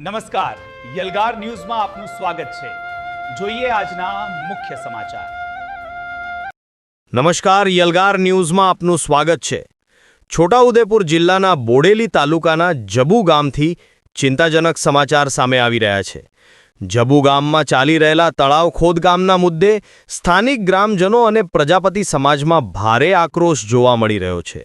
નમસ્કાર, યલગાર ન્યૂઝમાં આપનું સ્વાગત છે। જોઈએ આજના મુખ્ય સમાચાર। નમસ્કાર, યલગાર ન્યૂઝમાં આપનું સ્વાગત છે। છોટાઉદેપુર જિલ્લાના બોડેલી તાલુકાના જબુ ગામથી ચિંતાજનક સમાચાર સામે આવી રહ્યા છે। જબુ ગામમાં ચાલી રહેલા તળાવ ખોદકામના મુદ્દે સ્થાનિક ગ્રામજનો અને પ્રજાપતિ સમાજમાં ભારે આક્રોશ જોવા મળી રહ્યો છે।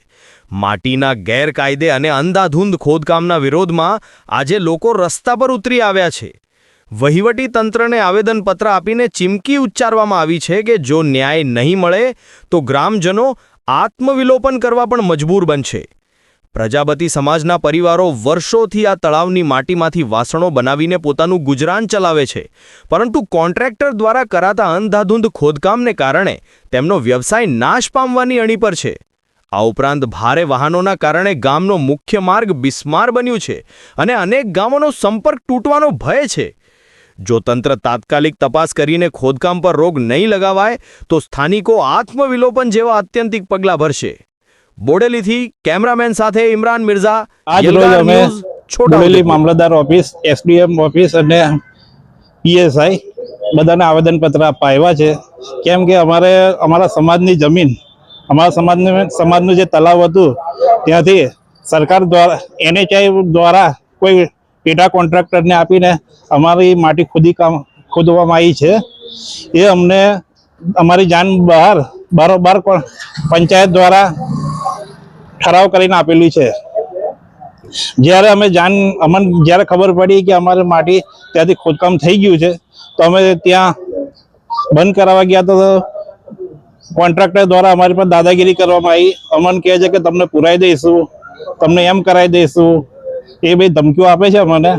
માટીના ગેરકાયદે અને અંધાધૂંધ ખોદકામના વિરોધમાં આજે લોકો રસ્તા પર ઉતરી આવ્યા છે। વહીવટી તંત્રને આવેદનપત્ર આપીને ચીમકી ઉચ્ચારવામાં આવી છે કે જો ન્યાય નહીં મળે તો ગ્રામજનો આત્મવિલોપન કરવા પણ મજબૂર બનશે। પ્રજાપતિ સમાજના પરિવારો વર્ષોથી આ તળાવની માટીમાંથી વાસણો બનાવીને પોતાનું ગુજરાન ચલાવે છે, પરંતુ કોન્ટ્રાક્ટર દ્વારા કરાતા અંધાધૂંધ ખોદકામને કારણે તેમનો વ્યવસાય નાશ પામવાની અણી પર છે। આ ઉપરાંત ભારે વાહનોના કારણે ગામનો મુખ્ય માર્ગ બિસ્માર બન્યું છે અને અનેક ગામોનો સંપર્ક તૂટવાનો ભય છે। જો તંત્ર તાત્કાલિક તપાસ કરીને ખોદકામ પર રોક નહીં લગાવાય તો સ્થાનિકો આત્મવિલોપન જેવા આત્યંતિક પગલાં ભરશે। બોડેલીથી કેમેરામેન સાથે ઇમરાન મિર્ઝા, આજ રોજ અમે બોડેલી મામલતદાર ઓફિસ, એસડીએમ ઓફિસ અને પીએસઆઈ બધાને આવેદનપત્ર આપવા આવ્યા છે। કેમ કે અમારા સમાજની જમીન, અમારા સમાજનું જે તળાવ હતું ત્યાંથી સરકાર દ્વારા NHI દ્વારા કોઈ પેટા કોન્ટ્રાક્ટરને આપીને અમારી માટી ખોદવામાં આવી છે। એ અમને અમારી જાન બરોબર પંચાયત દ્વારા ઠરાવ કરીને આપેલી છે। જ્યારે અમને જ્યારે ખબર પડી કે અમારી માટી ત્યાંથી ખોદકામ થઈ ગયું છે તો અમે ત્યાં બંધ કરાવવા ગયા તો કોન્ટ્રાક્ટર દ્વારા અમારી પર દાદાગીરી કરવામાં આવી। અમને કહે છે કે તમને પુરાઈ દઈશું, તમને એમ કરાવી દઈશું, એ બધી ધમકીઓ આપે છે અમને।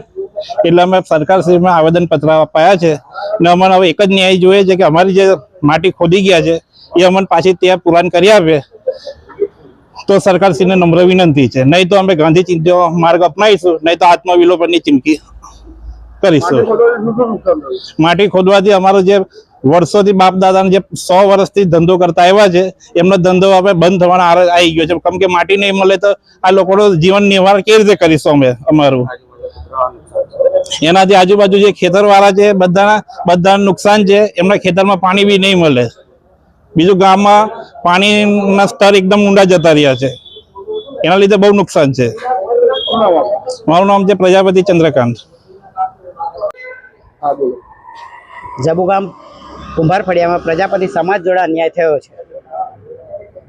એટલે અમે સરકારશ્રીમાં આવેદનપત્ર અપાયા છે અને અમને હવે એક જ ન્યાય જોઈએ છે કે અમારી જે માટી ખોદી ગયા છે એ અમને પાછી ત્યાં પુરાણ કરી આપે તો સરકારશ્રીને નમ્ર વિનંતી છે। નહીં તો અમે ગાંધી ચિંધ્ય માર્ગ અપનાવીશું, નહીં તો આત્મવિલોપનની ચીમકી કરીશું। માટી ખોદવાથી અમારો જે વર્ષોથી બાપ દાદાને જે 100 વર્ષથી ધંધો કરતા આવ્યા છે એમનો ધંધો હવે બંધ થવાના આવી ગયો છે। કેમ કે માટી નહીં મળે તો આ લોકોનો જીવન નિર્વાહ કેવી રીતે કરીશું અમે અમારું? એનાથી આજુબાજુ જે ખેતરવાળા છે બધા નુકસાન છે। એમના ખેતરમાં પાણી બી નહીં મળે। બીજું ગામમાં પાણીના સ્તર એકદમ ઊંડા જતા રહ્યા છે, એના લીધે બહુ નુકસાન છે। મારું નામ છે પ્રજાપતિ ચંદ્રકાંત। જબુ ગામ કુંભાર ફળિયામાં પ્રજાપતિ સમાજ જોડે અન્યાય થયો છે,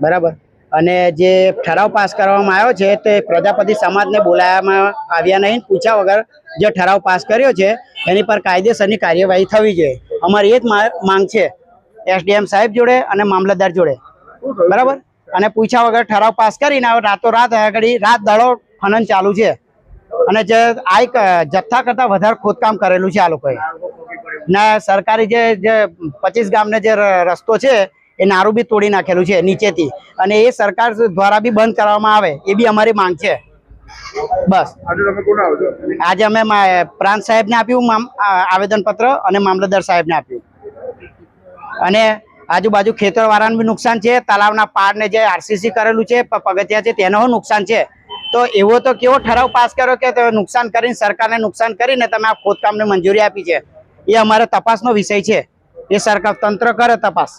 બરાબર। અને જે ઠરાવ પાસ કરવામાં આવ્યો છે તે પ્રજાપતિ સમાજને બોલાવવામાં આવ્યા નહીં, પૂછ્યા વગર જે ઠરાવ પાસ કર્યો છે એની પર કાયદેસરની કાર્યવાહી થવી જોઈએ। અમારી એ જ માંગ છે એસડીએમ સાહેબ જોડે અને મામલતદાર જોડે, બરાબર। અને પૂછ્યા વગર ઠરાવ પાસ કરીને રાતોરાત આગળ રાત દાડો ખનન ચાલુ છે અને જે જથ્થા કરતાં વધારે ખોદકામ કરેલું છે આ લોકોએ। ના સરકારી જે 25 ગામને જે રસ્તો છે એ નારું બી તોડી નાખેલું છે નીચેથી, અને એ સરકાર દ્વારા બી બંધ કરવામાં આવે એ બી અમારી માંગ છે। બસ આજે અમે પ્રાંત સાહેબને આપ્યું આવેદનપત્ર અને મામલતદાર સાહેબને આપ્યું। અને આજુબાજુ ખેતરવાળાને બી નુકસાન છે, તળાવના પાળને જે આરસીસી કરેલું છે પગથિયા છે તેનો નુકસાન છે। તો એવો તો કેવો ઠરાવ પાસ કર્યો કે નુકસાન કરીને, સરકારને નુકસાન કરીને તમે આ ખોદકામને મંજૂરી આપી છે? એ અમારે તપાસનો વિષય છે, એ સરકાર તંત્ર કરે તપાસ।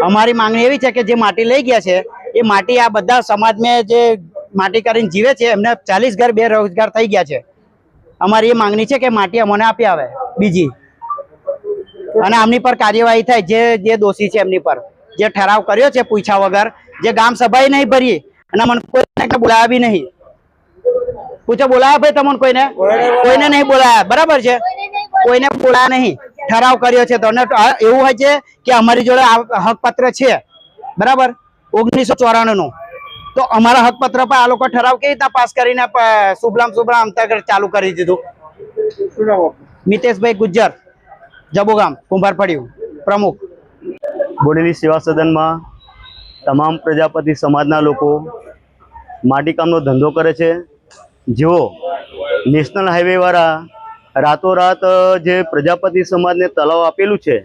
અમારી માંગણી એવી છે કે જે માટી લઈ ગયા છે એ માટી આ બધા સમાજમાં જે માટી કરીને જીવે છે એમને 40 ઘર બેરોજગાર થઈ ગયા છે। અમારી એ માંગણી છે કે માટી અમને આપી આવે બીજી, અને આમની પર કાર્યવાહી થાય જે દોષી છે એમની પર। જે ઠરાવ કર્યો છે પૂછ્યા વગર, જે ગામ સભાએ નહીં ભરી અને મને કોઈ બોલાયા બી નહીં। પૂછો બોલાયા ભાઈ તમને? કોઈને નહીં બોલાયા, બરાબર છે? કોઈને બોલાયા નહીં, ઠરાવ કર્યો છે તો એવું હોય છે કે અમારી જોડે હકપત્ર છે, બરાબર, 1994 નું। તો અમારા હકપત્ર પર આ લોકો ઠરાવ કેવી રીતે પાસ કરીને શુભલામ અંતર્ગત ચાલુ કરી દીધું? મિતેશભાઈ ગુજ્જર, જબુ ગામ કુંભાર ફળિયું પ્રમુખ। બોડેલી સેવા સદનમાં તમામ પ્રજાપતિ સમાજના લોકો માટીકામનો ધંધો કરે છે। જેઓ નેશનલ હાઈવેવાળા રાતોરાત જે પ્રજાપતિ સમાજને તળાવ આપેલું છે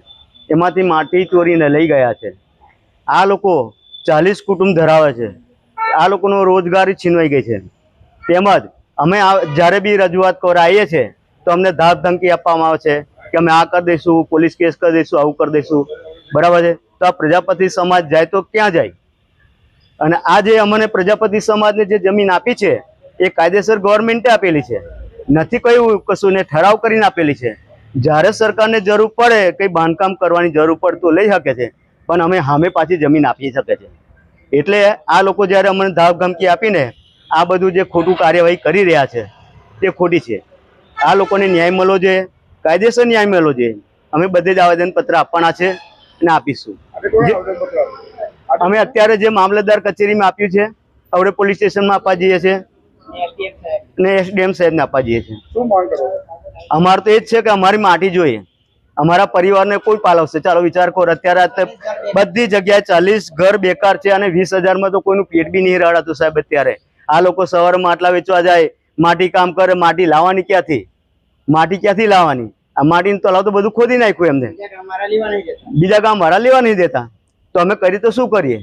એમાંથી માટી ચોરીને લઈ ગયા છે। આ લોકો 40 કુટુંબ ધરાવે છે। આ લોકોનો રોજગારી છીનવાઈ ગઈ છે। તેમજ અમે જ્યારે બી રજૂઆત કરાવીએ છીએ તો અમને ધાક ધમકી આપવામાં આવે છે કે અમે આ કરી દઈશું, પોલીસ કેસ કરી દઈશું, આવું કરી દઈશું, બરાબર છે. તો આ પ્રજાપતિ સમાજ જાય તો ક્યાં જાય? અને આ જે અમને પ્રજાપતિ સમાજને જે જમીન આપી છે એ કાયદેસર ગવર્મેન્ટે આપેલી છે, નથી કયું કશું ને ઠરાવ કરીને આપેલી છે. જ્યારે સરકારને જરૂર પડે કંઈ બાંધકામ કરવાની જરૂર પડે તો લઈ શકે છે, પણ અમે સામે પાછી જમીન આપી શકે છે. એટલે આ લોકો જ્યારે અમને ધાક ધમકી આપીને આ બધું જે ખોટું કાર્યવાહી કરી રહ્યા છે તે ખોટી છે. આ લોકોને ન્યાય મળવો જોઈએ, કાયદેસર ન્યાય મળવો જોઈએ. અમે બધે જ આવેદનપત્ર આપવાના છે અને આપીશું. અમે અત્યારે જે મામલતદાર કચેરીમાં આપ્યું છે, હવે પોલીસ સ્ટેશનમાં આપવા જઈએ છીએ અને એસડીએમ સાહેબને આપવા જઈએ છીએ. અમારે તો એ જ છે કે અમારી માટી જોઈએ, અમારા પરિવારને કોઈ પાલવશે? ચાલો વિચાર કરો, અત્યારે બધી જગ્યાએ 40 ઘર બેકાર છે અને 20,000માં તો કોઈનું પેટ બી નહીં રડાતું સાહેબ. અત્યારે આ લોકો સવારમાં માટલા વેચવા જાય, માટી કામ કરે, માટી લાવવાની ક્યાંથી? માટી ક્યાંથી લાવવાની? આ માટીનું તલાવ તો બધું ખોદી નાખ્યું એમને, બીજા ગામ વાળા લેવા નહીં દેતા. તો અમે કરી તો શું કરીએ?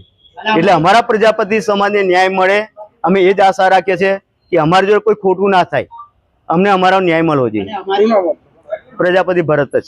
એટલે અમારા પ્રજાપતિ સમાજને ન્યાય મળે, અમે એ જ આશા રાખીએ છીએ કે અમારી જોડે કોઈ ખોટું ના થાય, અમને અમારો ન્યાય મળવો જોઈએ. પ્રજાપતિ ભરત જ.